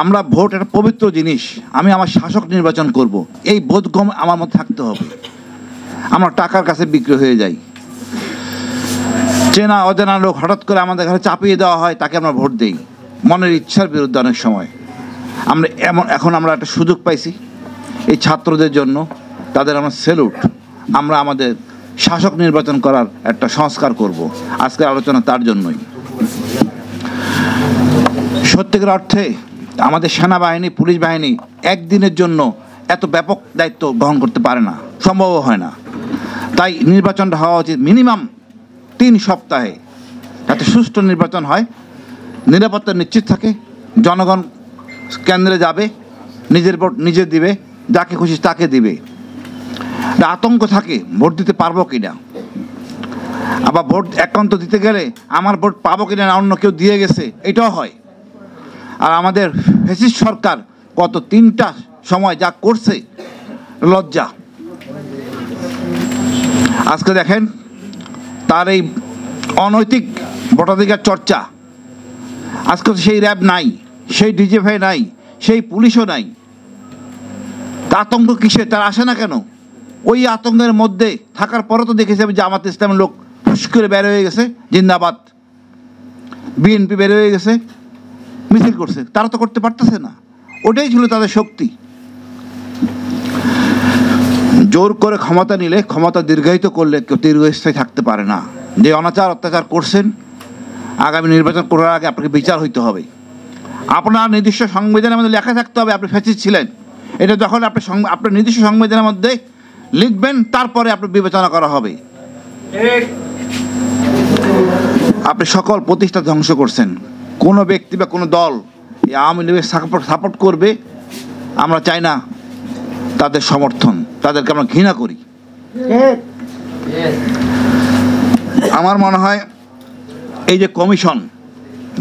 আমরা ভোট একটা পবিত্র জিনিস, আমি আমার শাসক নির্বাচন করব, এই বোধগম্য আমার মধ্যে থাকতে হবে। আমরা টাকার কাছে বিক্রি হয়ে যাই, চেনা অজানা লোক হঠাৎ করে আমাদের ঘরে চাপিয়ে দেওয়া হয়, তাকে আমরা ভোট দিই মনের ইচ্ছার বিরুদ্ধে। অনেক সময় আমরা এখন আমরা একটা সুযোগ পাইছি এই ছাত্রদের জন্য, তাদের আমরা স্যালুট। আমরা আমাদের শাসক নির্বাচন করার একটা সংস্কার করব, আজকের আলোচনা তার জন্যই। সত্যিকার অর্থে আমাদের সেনাবাহিনী, পুলিশ বাহিনী একদিনের জন্য এত ব্যাপক দায়িত্ব গ্রহণ করতে পারে না, সম্ভব হয় না। তাই নির্বাচনটা হওয়া উচিত মিনিমাম 3 সপ্তাহে, যাতে সুষ্ঠু নির্বাচন হয়, নিরাপত্তা নিশ্চিত থাকে, জনগণ কেন্দ্রে যাবে, নিজের ভোট নিজে দিবে, যাকে খুশি তাকে দিবে। আতঙ্ক থাকে ভোট দিতে পারবো কিনা, আবার ভোট একান্ত দিতে গেলে আমার ভোট পাবো কিনা, না অন্য কেউ দিয়ে গেছে, এটাও হয়। আর আমাদের ফ্যাসিস্ট সরকার গত 3টা সময় যা করছে, লজ্জা। আজকে দেখেন তার এই অনৈতিক ভোটাধিকার চর্চা, আজকে সেই র্যাব নাই, সেই ডিজিএফআই নাই, সেই পুলিশও নাই। তা আতঙ্ক কিসে, তার আসে না কেন? ওই আতঙ্কের মধ্যে থাকার পরও তো দেখেছি আমি জামাত ইসলামের লোক ফুস করে বের হয়ে গেছে, জিন্দাবাদ, বিএনপি বের হয়ে গেছে, মিছিল করছে। তারা তো করতে পারতেছে না, ওটাই ছিল তাদের শক্তি। জোর করে ক্ষমতা নিলে, ক্ষমতা দীর্ঘায়িত করলে কেউ দীর্ঘস্থায়ী থাকতে পারে না। যে অনাচার অত্যাচার করছেন, আগামী নির্বাচন করার আগে আপনাকে বিচার হইতে হবে। আপনার নির্দিষ্ট সংবিধানের মধ্যে লেখা থাকতে হবে আপনি ফ্যাসিস্ট ছিলেন। এটা যখন আপনি আপনার নির্দিষ্ট সংবিধানের মধ্যে লিখবেন, তারপরে আপনার বিবেচনা করা হবে। আপনি সকল প্রতিষ্ঠা ধ্বংস করছেন। কোনো ব্যক্তি বা কোনো দল এই আওয়ামী লীগের সাপোর্ট করবে, আমরা চাই না তাদের সমর্থন, তাদেরকে আমরা ঘৃণা করি। আমার মনে হয় এই যে কমিশন,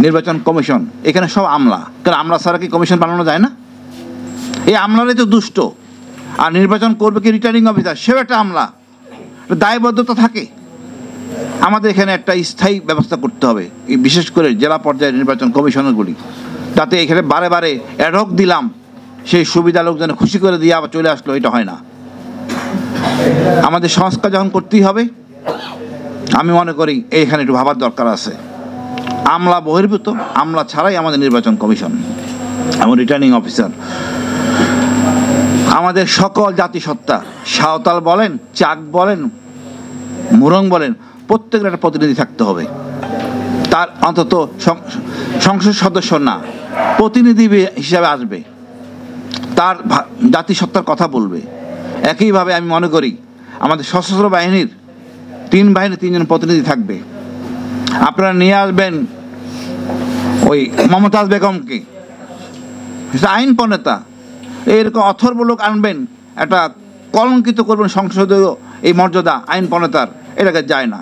নির্বাচন কমিশন, এখানে সব আমলা। কারণ আমলা ছাড়া কি কমিশন বানানো যায় না? এই আমলারাই তো দুষ্ট। আর নির্বাচন করবে কি রিটার্নিং অফিসার, সেও একটা আমলা, দায়বদ্ধতা থাকে। আমাদের এখানে একটা স্থায়ী ব্যবস্থা করতে হবে, এই বিশেষ করে জেলা পর্যায়ের নির্বাচন কমিশনারগুলি, তাতে এখানে বারে বারে অ্যাডহক দিলাম, সেই সুবিধা লোক যেন খুশি করে দিয়ে আবার চলে আসলো, এটা হয় না। আমাদের সংস্কার যখন করতেই হবে, আমি মনে করি এইখানে একটু ভাবার দরকার আছে। আমলা বহির্ভূত, আমলা ছাড়াই আমাদের নির্বাচন কমিশন এবং রিটার্নিং অফিসার। আমাদের সকল জাতিসত্তা, সাঁওতাল বলেন, চাক বলেন, মুরং বলেন, প্রত্যেকের একটা প্রতিনিধি থাকতে হবে। তার অন্তত সংসদ সদস্য না, প্রতিনিধি হিসাবে আসবে, তার জাতিসত্তার কথা বলবে। একইভাবে আমি মনে করি আমাদের সশস্ত্র বাহিনীর 3 বাহিনীর 3 জন প্রতিনিধি থাকবে। আপনারা নিয়ে আসবেন ওই মমতাজ বেগমকে, আইন প্রণেতা, এরকম অথর্ব লোক আনবেন, একটা কলঙ্কিত করবেন সংসদীয় এই মর্যাদা আইন প্রণেতার, এটাকে যায় না।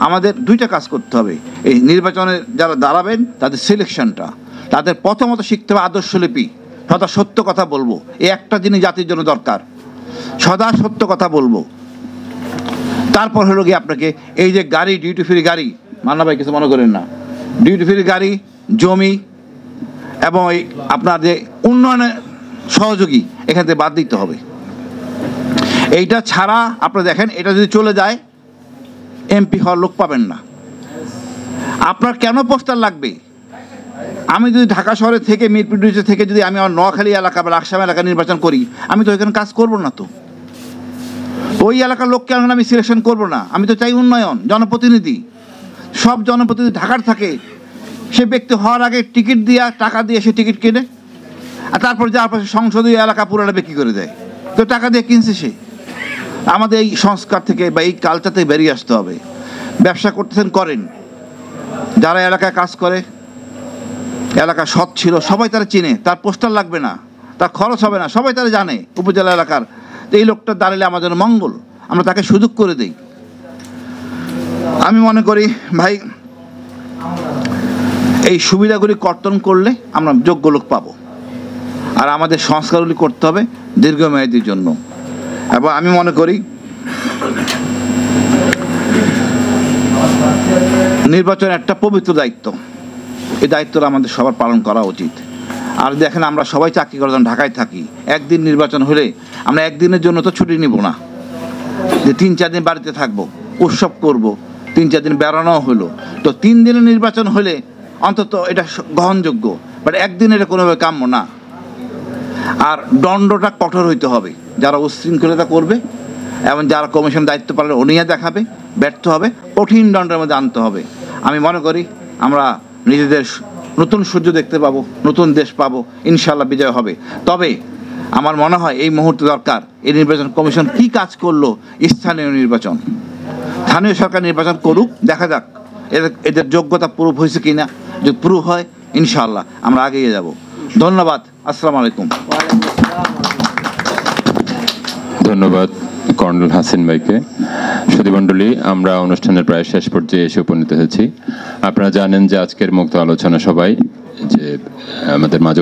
আমাদের 2টা কাজ করতে হবে। এই নির্বাচনে যারা দাঁড়াবেন তাদের সিলেকশনটা, তাদের প্রথমত শিখতে হবে আদর্শলিপি, সদা সত্য কথা বলবো। এই একটা জিনিস জাতির জন্য দরকার, সদা সত্য কথা বলবো। তারপর হলো গিয়ে আপনাকে এই যে গাড়ি, ডিউটি ফ্রি গাড়ি, মান্না ভাই কিছু মনে করেন না, ডিউটি ফ্রি গাড়ি, জমি এবং এই আপনার যে উন্নয়নের সহযোগী, এখান থেকে বাদ দিতে হবে। এইটা ছাড়া আপনারা দেখেন, এটা যদি চলে যায় এমপি হওয়ার লোক পাবেন না। আপনার কেন পোস্টার লাগবে? আমি যদি ঢাকা শহরে থেকে, মিরপুর ডিস্ট্রিক্ট থেকে যদি আমি আমার নোয়াখালী এলাকা বা লাকসাম এলাকা নির্বাচন করি, আমি তো ওইখানে কাজ করবো না। তো ওই এলাকার লোককে আমি সিলেকশন করবো না। আমি তো চাই উন্নয়ন, জনপ্রতিনিধি। সব জনপ্রতিনিধি ঢাকার থাকে, সে ব্যক্তি হওয়ার আগে টিকিট দিয়ে, টাকা দিয়ে সে টিকিট কেনে, আর তারপর যার পাশে সংসদীয় এলাকা পুরোটা বিক্রি করে দেয়। তো টাকা দিয়ে কিনছে সে। আমাদের এই সংস্কার থেকে বা এই কালচার থেকে বেরিয়ে আসতে হবে। ব্যবসা করতেছেন করেন, যারা এলাকায় কাজ করে, এলাকা সৎ ছিল, সবাই তারা চিনে, তার পোস্টার লাগবে না, তার খরচ হবে না, সবাই তারা জানে উপজেলা এলাকার। তো এই লোকটা দাঁড়ালে আমাদের মঙ্গল, আমরা তাকে সুযোগ করে দিই। আমি মনে করি ভাই, এই সুবিধাগুলি কর্তন করলে আমরা যোগ্য লোক পাবো। আর আমাদের সংস্কারগুলি করতে হবে দীর্ঘমেয়াদীর জন্য। এবং আমি মনে করি নির্বাচন একটা পবিত্র দায়িত্ব, এই দায়িত্বটা আমাদের সবার পালন করা উচিত। আর দেখেন আমরা সবাই চাকরি করার জন্য ঢাকায় থাকি, একদিন নির্বাচন হলে আমরা একদিনের জন্য তো ছুটি নিব না যে 3-4 দিন বাড়িতে থাকবো, উৎসব করব, 3-4 দিন বেড়ানো হলো। তো 3 দিনের নির্বাচন হলে অন্তত এটা গ্রহণযোগ্য, বাট একদিন এটা কোনোভাবে কাম্য না। আর দণ্ডটা কঠোর হইতে হবে, যারা উচ্ছৃঙ্খলতা করবে এবং যারা কমিশন দায়িত্ব পালন অনিয়া দেখাবে, ব্যর্থ হবে, কঠিন দণ্ডের মধ্যে আনতে হবে। আমি মনে করি আমরা নিজেদের নতুন সূর্য দেখতে পাবো, নতুন দেশ পাবো, ইনশাল্লাহ বিজয় হবে। তবে আমার মনে হয় এই মুহূর্তে দরকার এই নির্বাচন কমিশন কি কাজ করলো, স্থানীয় নির্বাচন, স্থানীয় সরকার নির্বাচন করুক, দেখা যাক এদের যোগ্যতা প্রুফ হয়েছে কিনা। যদি প্রুফ হয় ইনশাল্লাহ আমরা এগিয়ে যাব। ধন্যবাদ। আসসালামু আলাইকুম। ধন্যবাদ কর্নেল হাসিন ভাইকে। সুধীমণ্ডলী, আমরা অনুষ্ঠানের প্রায় শেষ পর্যায়ে এসে উপনীত হয়েছি। আপনারা জানেন যে আজকের মুক্ত আলোচনা সভায় যে আমাদের মাঝে